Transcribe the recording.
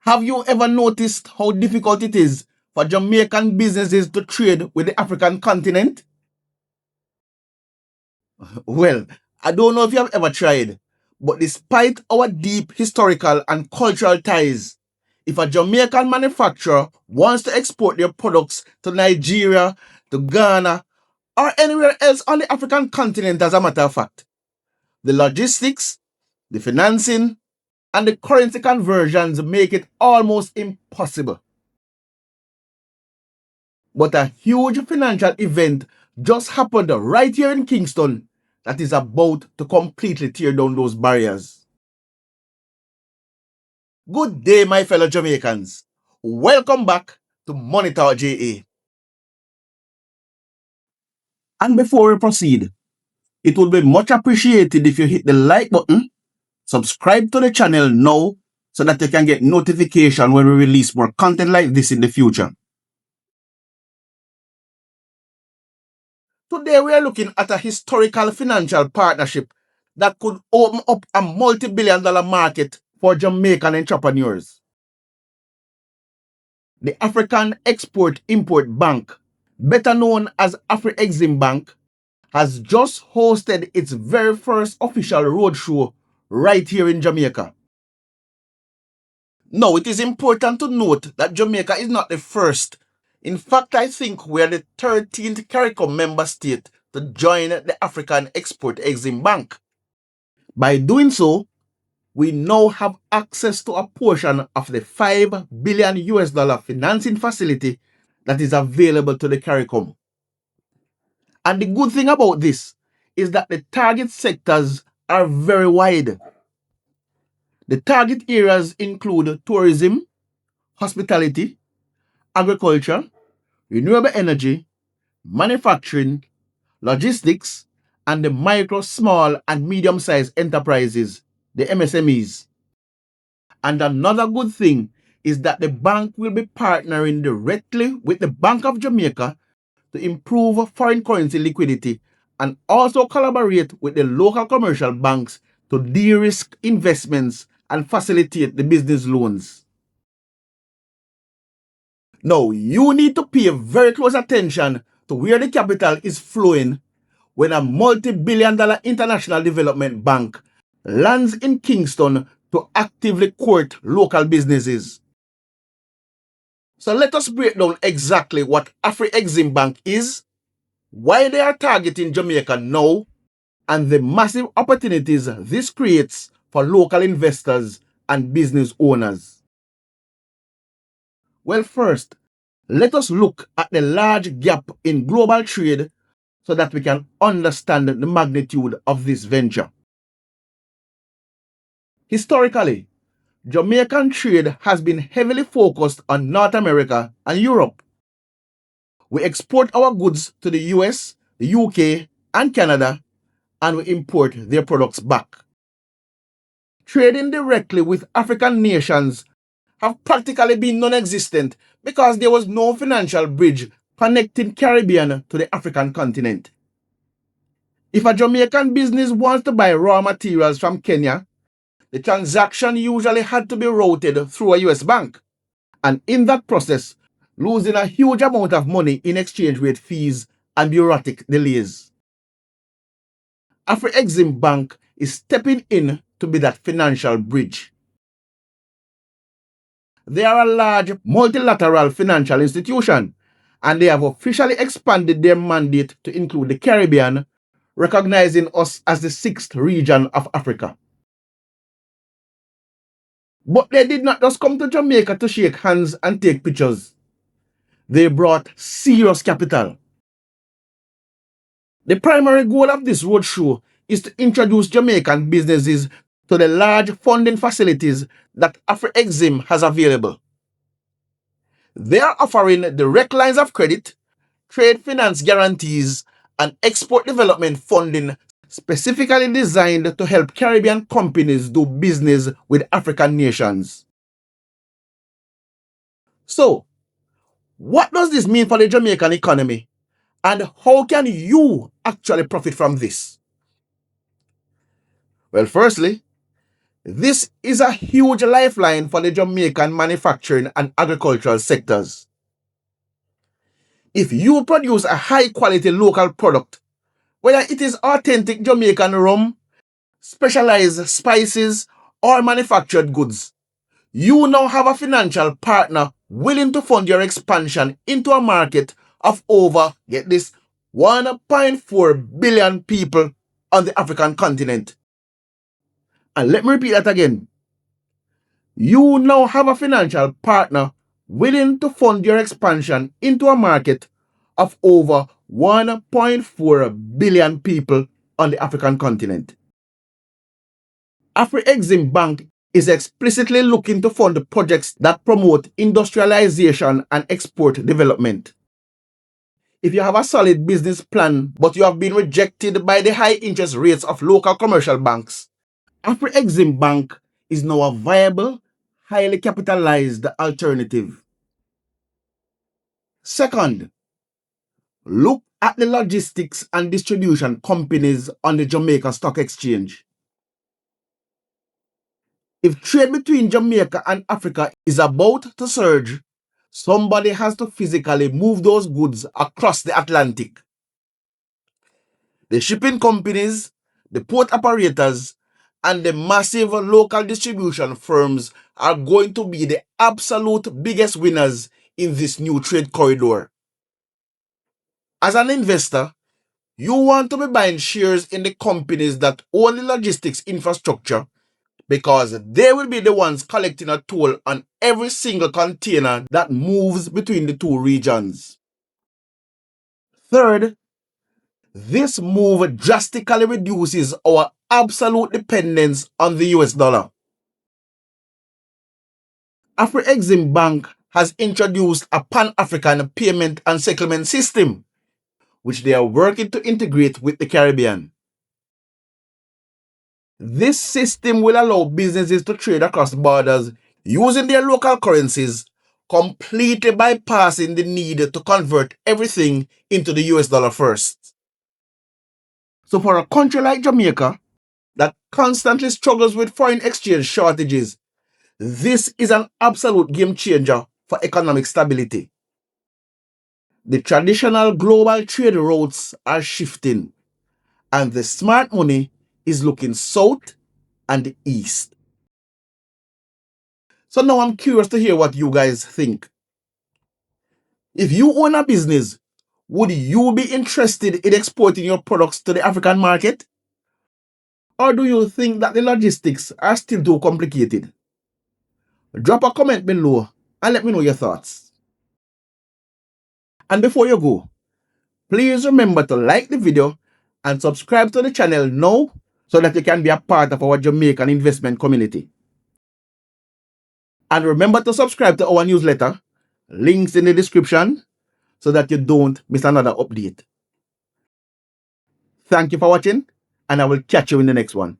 Have you ever noticed how difficult it is for Jamaican businesses to trade with the African continent? Well, I don't know if you have ever tried, but despite our deep historical and cultural ties, if a Jamaican manufacturer wants to export their products to Nigeria, to Ghana, or anywhere else on the African continent, as a matter of fact, the logistics, the financing, and the currency conversions make it almost impossible. But a huge financial event just happened right here in Kingston that is about to completely tear down those barriers. Good day, my fellow Jamaicans. Welcome back to Monitor JA. And before we proceed, it would be much appreciated if you hit the like button, subscribe to the channel now so that you can get notification when we release more content like this in the future. Today we are looking at a historical financial partnership that could open up a multi-billion-dollar market for Jamaican entrepreneurs. The African Export-Import Bank, better known as Afreximbank, has just hosted its very first official roadshow right here in Jamaica. Now, it is important to note that Jamaica is not the first. In fact, I think we are the 13th CARICOM member state to join the African Export-Exim Bank. By doing so, we now have access to a portion of the $5 billion financing facility that is available to the CARICOM. And the good thing about this is that the target sectors are very wide. The target areas include tourism, hospitality, agriculture, renewable energy, manufacturing, logistics, and the micro, small, and medium-sized enterprises, the MSMEs. And another good thing is that the bank will be partnering directly with the Bank of Jamaica to improve foreign currency liquidity and also collaborate with the local commercial banks to de-risk investments and facilitate the business loans. Now, you need to pay very close attention to where the capital is flowing when a multi-billion-dollar international development bank lands in Kingston to actively court local businesses. So let us break down exactly what Afreximbank is, why they are targeting Jamaica now, and the massive opportunities this creates for local investors and business owners. Well, first, let us look at the large gap in global trade so that we can understand the magnitude of this venture. Historically, Jamaican trade has been heavily focused on North America and Europe. We export our goods to the US, the UK, and Canada, and we import their products back. Trading directly with African nations have practically been non-existent because there was no financial bridge connecting Caribbean to the African continent. If a Jamaican business wants to buy raw materials from Kenya, the transaction usually had to be routed through a US bank, and in that process, losing a huge amount of money in exchange rate fees and bureaucratic delays. Afreximbank is stepping in to be that financial bridge. They are a large multilateral financial institution, and they have officially expanded their mandate to include the Caribbean, recognizing us as the 6th region of Africa. But they did not just come to Jamaica to shake hands and take pictures. They brought serious capital. The primary goal of this roadshow is to introduce Jamaican businesses to the large funding facilities that Afrexim has available. They are offering direct lines of credit, trade finance guarantees, and export development funding specifically designed to help Caribbean companies do business with African nations. So, what does this mean for the Jamaican economy, and how can you actually profit from this? Well, firstly, This is a huge lifeline for the Jamaican manufacturing and agricultural sectors. If you produce a high-quality local product, whether it is authentic Jamaican rum, specialized spices, or manufactured goods, you now have a financial partner willing to fund your expansion into a market of over, get this, 1.4 billion people on the African continent. And let me repeat that again. You now have a financial partner willing to fund your expansion into a market of over 1.4 billion people on the African continent. Afreximbank is explicitly looking to fund projects that promote industrialization and export development. If you have a solid business plan but you have been rejected by the high interest rates of local commercial banks, Afreximbank is now a viable, highly capitalized alternative. Second, look at the logistics and distribution companies on the Jamaica Stock Exchange. If trade between Jamaica and Africa is about to surge, somebody has to physically move those goods across the Atlantic. The shipping companies, the port operators, and the massive local distribution firms are going to be the absolute biggest winners in this new trade corridor. As an investor, you want to be buying shares in the companies that own the logistics infrastructure because they will be the ones collecting a toll on every single container that moves between the two regions. Third, this move drastically reduces our absolute dependence on the US dollar. Afreximbank has introduced a Pan-African payment and settlement system, which they are working to integrate with the Caribbean. This system will allow businesses to trade across borders using their local currencies, completely bypassing the need to convert everything into the US dollar first. So for a country like Jamaica that constantly struggles with foreign exchange shortages, this is an absolute game changer for economic stability. The traditional global trade routes are shifting, and the smart money is looking south and east. So now I'm curious to hear what you guys think. If you own a business, would you be interested in exporting your products to the African market? Or do you think that the logistics are still too complicated? Drop a comment below and let me know your thoughts. And before you go, please remember to like the video and subscribe to the channel now so that you can be a part of our Jamaican investment community. And remember to subscribe to our newsletter, links in the description, so that you don't miss another update. Thank you for watching, and I will catch you in the next one.